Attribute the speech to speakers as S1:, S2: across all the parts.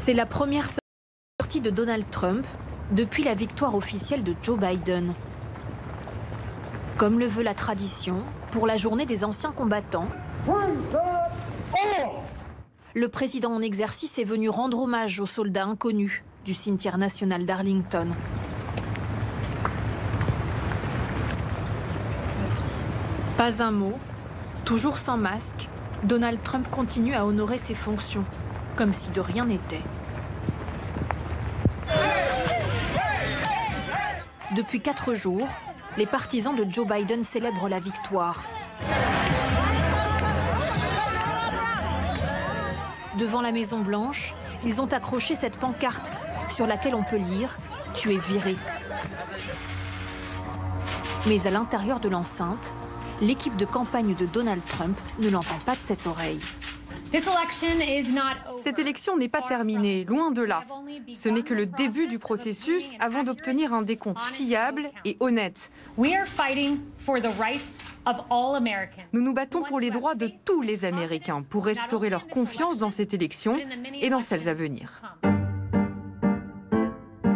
S1: C'est la première sortie de Donald Trump depuis la victoire officielle de Joe Biden. Comme le veut la tradition, pour la journée des anciens combattants, le président en exercice est venu rendre hommage aux soldats inconnus du cimetière national d'Arlington. Pas un mot, toujours sans masque, Donald Trump continue à honorer ses fonctions, comme si de rien n'était. Depuis 4 jours, les partisans de Joe Biden célèbrent la victoire. Devant la Maison Blanche, ils ont accroché cette pancarte sur laquelle on peut lire « Tu es viré ». Mais à l'intérieur de l'enceinte, l'équipe de campagne de Donald Trump ne l'entend pas de cette oreille.
S2: Cette élection n'est pas terminée, loin de là. Ce n'est que le début du processus avant d'obtenir un décompte fiable et honnête. Nous nous battons pour les droits de tous les Américains, pour restaurer leur confiance dans cette élection et dans celles à venir.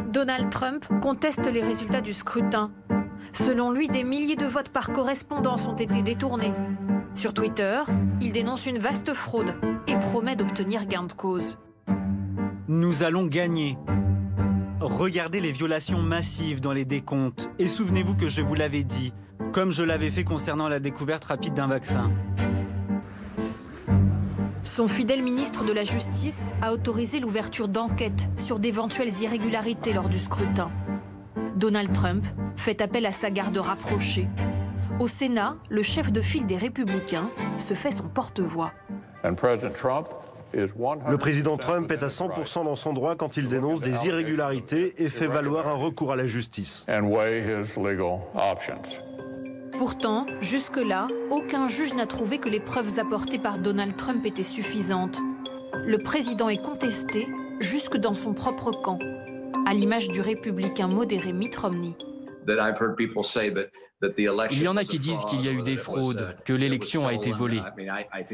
S1: Donald Trump conteste les résultats du scrutin. Selon lui, des milliers de votes par correspondance ont été détournés. Sur Twitter, il dénonce une vaste fraude et promet d'obtenir gain de cause.
S3: Nous allons gagner. Regardez les violations massives dans les décomptes. Et souvenez-vous que je vous l'avais dit, comme je l'avais fait concernant la découverte rapide d'un vaccin.
S1: Son fidèle ministre de la Justice a autorisé l'ouverture d'enquêtes sur d'éventuelles irrégularités lors du scrutin. Donald Trump fait appel à sa garde rapprochée. Au Sénat, le chef de file des Républicains se fait son porte-voix.
S4: Le président Trump est à 100% dans son droit quand il dénonce des irrégularités et fait valoir un recours à la justice.
S1: Pourtant, jusque-là, aucun juge n'a trouvé que les preuves apportées par Donald Trump étaient suffisantes. Le président est contesté jusque dans son propre camp, à l'image du républicain modéré Mitt Romney.
S5: Il y en a qui disent qu'il y a eu des fraudes, que l'élection a été volée.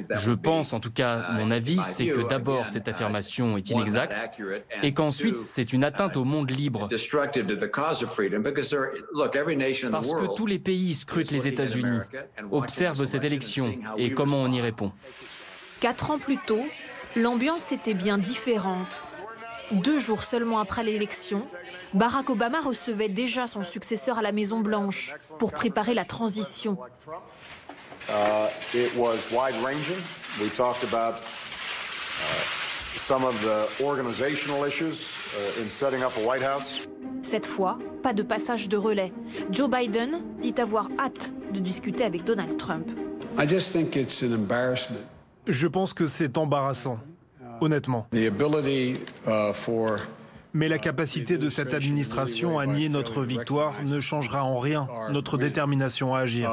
S5: Je pense, en tout cas, mon avis, c'est que d'abord cette affirmation est inexacte et qu'ensuite c'est une atteinte au monde libre. Parce que tous les pays scrutent les États-Unis, observent cette élection et comment on y répond.
S1: 4 ans plus tôt, l'ambiance était bien différente. 2 jours seulement après l'élection, Barack Obama recevait déjà son successeur à la Maison-Blanche pour préparer la transition. Cette fois, pas de passage de relais. Joe Biden dit avoir hâte de discuter avec Donald Trump.
S6: Je pense que c'est embarrassant, honnêtement. Mais la capacité de cette administration à nier notre victoire ne changera en rien notre détermination à agir.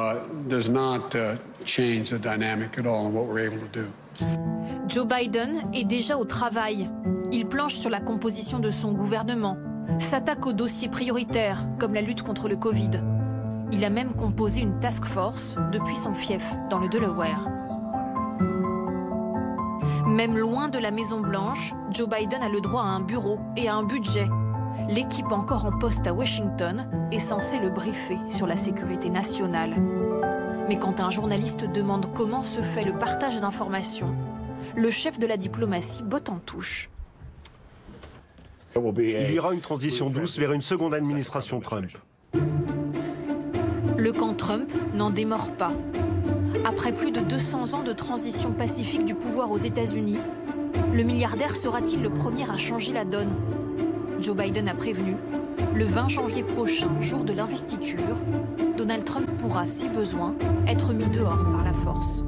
S1: Joe Biden est déjà au travail. Il planche sur la composition de son gouvernement, s'attaque aux dossiers prioritaires comme la lutte contre le Covid. Il a même composé une task force depuis son fief dans le Delaware. Même loin de la Maison-Blanche, Joe Biden a le droit à un bureau et à un budget. L'équipe encore en poste à Washington est censée le briefer sur la sécurité nationale. Mais quand un journaliste demande comment se fait le partage d'informations, le chef de la diplomatie botte en touche.
S4: Il y aura une transition douce vers une seconde administration Trump.
S1: Le camp Trump n'en démord pas. Après plus de 200 ans de transition pacifique du pouvoir aux États-Unis, le milliardaire sera-t-il le premier à changer la donne? Joe Biden a prévenu, le 20 janvier prochain, jour de l'investiture, Donald Trump pourra, si besoin, être mis dehors par la force.